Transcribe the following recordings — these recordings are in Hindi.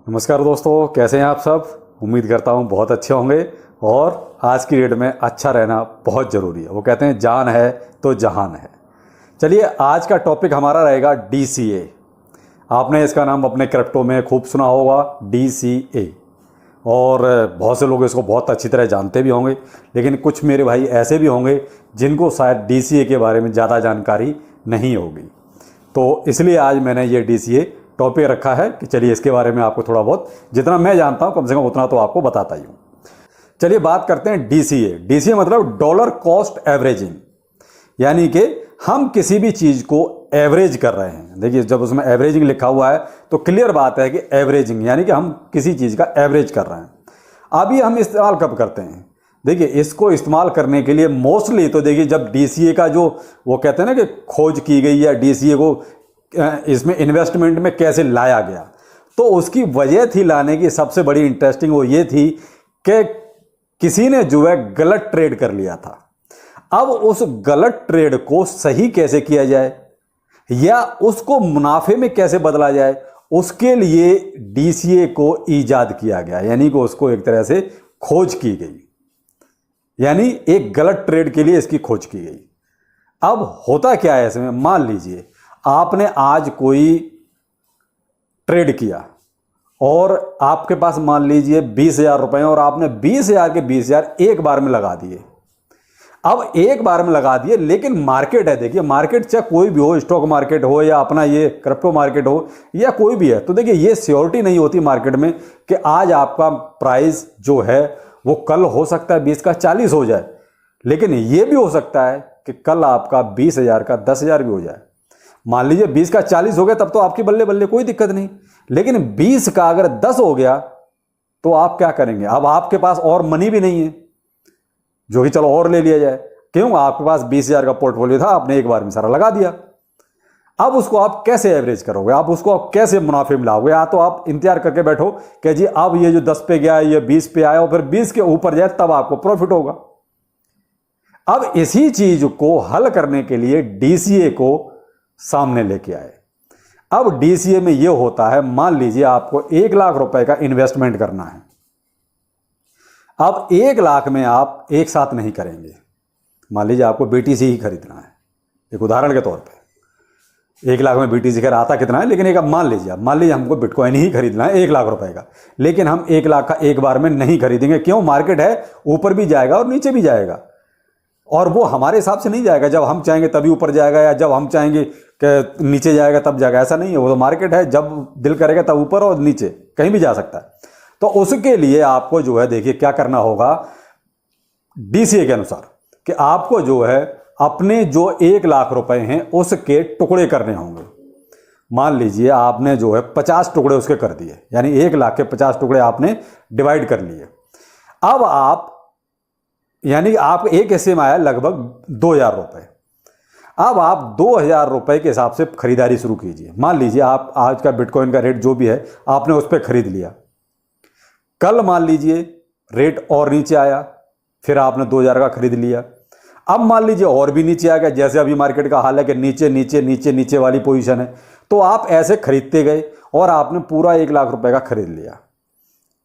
नमस्कार दोस्तों, कैसे हैं आप सब। उम्मीद करता हूं बहुत अच्छे होंगे और आज की डेट में अच्छा रहना बहुत ज़रूरी है। वो कहते हैं जान है तो जहान है। चलिए, आज का टॉपिक हमारा रहेगा DCA। आपने इसका नाम अपने क्रिप्टो में खूब सुना होगा, DCA, और बहुत से लोग इसको बहुत अच्छी तरह जानते भी होंगे, लेकिन कुछ मेरे भाई ऐसे भी होंगे जिनको शायद DCA के बारे में ज़्यादा जानकारी नहीं होगी। तो इसलिए आज मैंने ये DCA टॉपिक रखा है कि चलिए इसके बारे में आपको थोड़ा बहुत, जितना मैं जानता हूँ कम से कम उतना तो आपको बताता ही हूँ। चलिए बात करते हैं DCA। DCA मतलब डॉलर कॉस्ट एवरेजिंग, यानी कि हम किसी भी चीज़ को एवरेज कर रहे हैं। देखिए, जब उसमें एवरेजिंग लिखा हुआ है तो क्लियर बात है कि एवरेजिंग यानी कि हम किसी चीज़ का एवरेज कर रहे हैं। अब ये हम इस्तेमाल कब करते हैं? देखिए, इसको इस्तेमाल करने के लिए मोस्टली तो देखिए, जब DCA का जो वो कहते हैं ना कि खोज की गई या DCA को इसमें इन्वेस्टमेंट में कैसे लाया गया, तो उसकी वजह थी लाने की सबसे बड़ी इंटरेस्टिंग वो ये थी कि किसी ने जो है गलत ट्रेड कर लिया था। अब उस गलत ट्रेड को सही कैसे किया जाए या उसको मुनाफे में कैसे बदला जाए, उसके लिए DCA को ईजाद किया गया, यानी कि उसको एक तरह से खोज की गई, यानी एक गलत ट्रेड के लिए इसकी खोज की गई। अब होता क्या है इसमें, मान लीजिए आपने आज कोई ट्रेड किया और आपके पास मान लीजिए 20,000 रुपए और आपने 20,000 के 20,000 एक बार में लगा दिए। अब एक बार में लगा दिए, लेकिन मार्केट है, देखिए मार्केट चाहे कोई भी हो, स्टॉक मार्केट हो या अपना ये क्रिप्टो मार्केट हो या कोई भी है, तो देखिए ये श्योरिटी नहीं होती मार्केट में कि आज आपका प्राइस जो है वो कल हो सकता है 20 का 40 हो जाए, लेकिन ये भी हो सकता है कि कल आपका 20,000 का 10,000 भी हो जाए। मान लीजिए 20 का 40 हो गया, तब तो आपकी बल्ले बल्ले कोई दिक्कत नहीं, लेकिन 20 का अगर 10 हो गया तो आप क्या करेंगे? अब आपके पास और मनी भी नहीं है जो कि चलो और ले लिया जाए। क्यों? आपके पास 20,000 का पोर्टफोलियो था, आपने एक बार में सारा लगा दिया। अब उसको आप कैसे एवरेज करोगे? आप उसको आप कैसे मुनाफे में लाओगे? या तो आप इंतजार करके बैठो कि जी अब ये जो 10 पे गया ये 20 पे आया और फिर 20 के ऊपर जाए तब आपको प्रॉफिट होगा। अब इसी चीज को हल करने के लिए DCA को सामने लेके आए। अब DCA में यह होता है, मान लीजिए आपको 1 लाख रुपए का इन्वेस्टमेंट करना है। अब 1 लाख में आप एक साथ नहीं करेंगे। मान लीजिए आपको BTC ही खरीदना है, एक उदाहरण के तौर पे। 1 लाख में BTC खैर आता कितना है, लेकिन एक अब मान लीजिए हमको बिटकॉइन ही खरीदना है 1 लाख रुपए का, लेकिन हम 1 लाख का एक बार में नहीं खरीदेंगे। क्यों? मार्केट है, ऊपर भी जाएगा और नीचे भी जाएगा, और वो हमारे हिसाब से नहीं जाएगा। जब हम चाहेंगे तभी ऊपर जाएगा या जब हम चाहेंगे कि नीचे जाएगा तब जाएगा, ऐसा नहीं है। वो तो मार्केट है, जब दिल करेगा तब ऊपर और नीचे कहीं भी जा सकता है। तो उसके लिए आपको जो है देखिए क्या करना होगा DCA के अनुसार, कि आपको जो है अपने जो 1 लाख रुपए हैं उसके टुकड़े करने होंगे। मान लीजिए आपने जो है 50 टुकड़े उसके कर दिए, यानी 1 लाख के 50 टुकड़े आपने डिवाइड कर लिए। अब आप यानी आप एक हिस्से में आया लगभग 2,000 रुपए। अब आप 2,000 रुपए के हिसाब से खरीदारी शुरू कीजिए। मान लीजिए आप आज का बिटकॉइन का रेट जो भी है आपने उस पर खरीद लिया। कल मान लीजिए रेट और नीचे आया, फिर आपने 2,000 का खरीद लिया। अब मान लीजिए और भी नीचे आ गया, जैसे अभी मार्केट का हाल है कि नीचे नीचे नीचे नीचे वाली पोजीशन है, तो आप ऐसे खरीदते गए और आपने पूरा 1 लाख रुपए का खरीद लिया।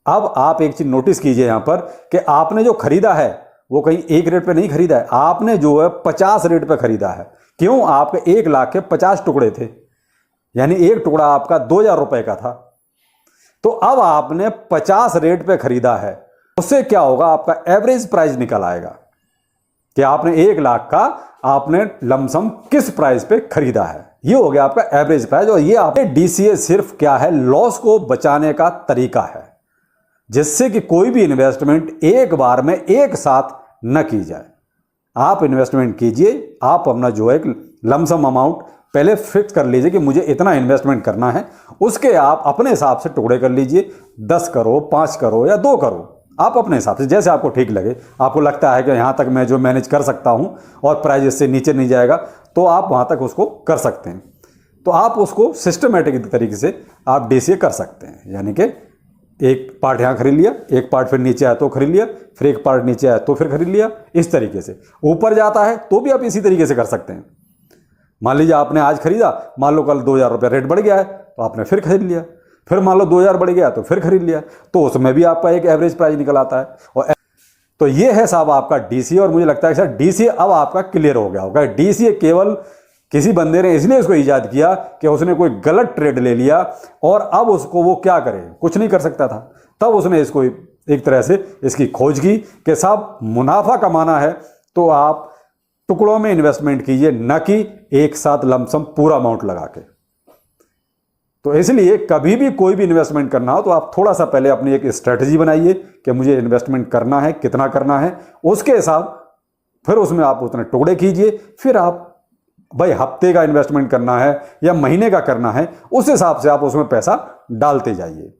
अब आप एक चीज नोटिस कीजिए यहां पर कि आपने जो खरीदा है वो कहीं एक रेट पे नहीं खरीदा है, आपने जो है 50 रेट पे खरीदा है। क्यों? आपके 1 लाख के 50 टुकड़े थे, यानी एक टुकड़ा आपका 2,000 रुपए का था। तो अब आपने 50 रेट पे खरीदा है, उससे क्या होगा? आपका एवरेज प्राइस निकल आएगा कि आपने 1 लाख का आपने लमसम किस प्राइस पे खरीदा है। ये हो गया आपका एवरेज प्राइस। और ये आपने DCA सिर्फ क्या है, लॉस को बचाने का तरीका है, जिससे कि कोई भी इन्वेस्टमेंट एक बार में एक साथ न की जाए। आप इन्वेस्टमेंट कीजिए, आप अपना जो है एक लमसम अमाउंट पहले फिक्स कर लीजिए कि मुझे इतना इन्वेस्टमेंट करना है, उसके आप अपने हिसाब से टुकड़े कर लीजिए। 10 करो, 5 करो या 2 करो, आप अपने हिसाब से जैसे आपको ठीक लगे। आपको लगता है कि यहाँ तक मैं जो मैनेज कर सकता हूँ और प्राइस इससे नीचे नहीं जाएगा, तो आप वहाँ तक उसको कर सकते हैं। तो आप उसको सिस्टमेटिक तरीके से आप DCA कर सकते हैं, यानी कि एक पार्ट यहाँ खरीद लिया, एक पार्ट फिर नीचे आया तो खरीद लिया, फिर एक पार्ट नीचे आया तो फिर खरीद लिया। इस तरीके से ऊपर जाता है तो भी आप इसी तरीके से कर सकते हैं। मान लीजिए आपने आज खरीदा, मान लो कल 2,000 रुपये रेट बढ़ गया है तो आपने फिर खरीद लिया, फिर मान लो 2000 बढ़ गया तो फिर खरीद लिया, तो उसमें भी आपका एक एवरेज प्राइस निकल आता है। और तो ये है साहब आपका डीसीए। और मुझे लगता है सर डीसीए अब आपका क्लियर हो गया होगा। डीसीए केवल किसी बंदे ने इसलिए इसको ईजाद किया कि उसने कोई गलत ट्रेड ले लिया और अब उसको वो क्या करे, कुछ नहीं कर सकता था, तब उसने इसको एक तरह से इसकी खोज की कि साहब मुनाफा कमाना है तो आप टुकड़ों में इन्वेस्टमेंट कीजिए, न कि एक साथ लमसम पूरा अमाउंट लगा के। तो इसलिए कभी भी कोई भी इन्वेस्टमेंट करना हो तो आप थोड़ा सा पहले अपनी एक स्ट्रेटजी बनाइए कि मुझे इन्वेस्टमेंट करना है, कितना करना है, उसके हिसाब फिर उसमें आप उतने टुकड़े कीजिए। फिर आप भाई हफ्ते का इन्वेस्टमेंट करना है या महीने का करना है, उस हिसाब से आप उसमें पैसा डालते जाइए।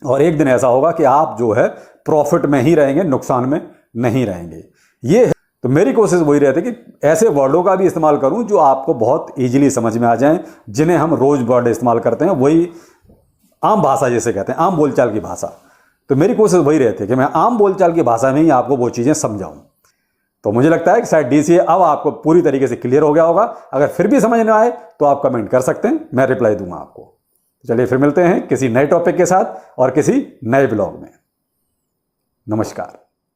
और एक दिन ऐसा होगा कि आप जो है प्रॉफिट में ही रहेंगे, नुकसान में नहीं रहेंगे। ये है। तो मेरी कोशिश वही रहती है कि ऐसे वर्डों का भी इस्तेमाल करूं जो आपको बहुत इजीली समझ में आ जाएं, जिन्हें हम रोज वर्ड इस्तेमाल करते हैं, वही आम भाषा जैसे कहते हैं, आम बोलचाल की भाषा। तो मेरी कोशिश वही रहती है कि मैं आम बोलचाल की भाषा में ही आपको वो चीज़ें समझाऊं। तो मुझे लगता है कि शायद डीसीए अब आपको पूरी तरीके से क्लियर हो गया होगा। अगर फिर भी समझ ना आए तो आप कमेंट कर सकते हैं, मैं रिप्लाई दूंगा आपको। चलिए फिर मिलते हैं किसी नए टॉपिक के साथ और किसी नए ब्लॉग में। नमस्कार।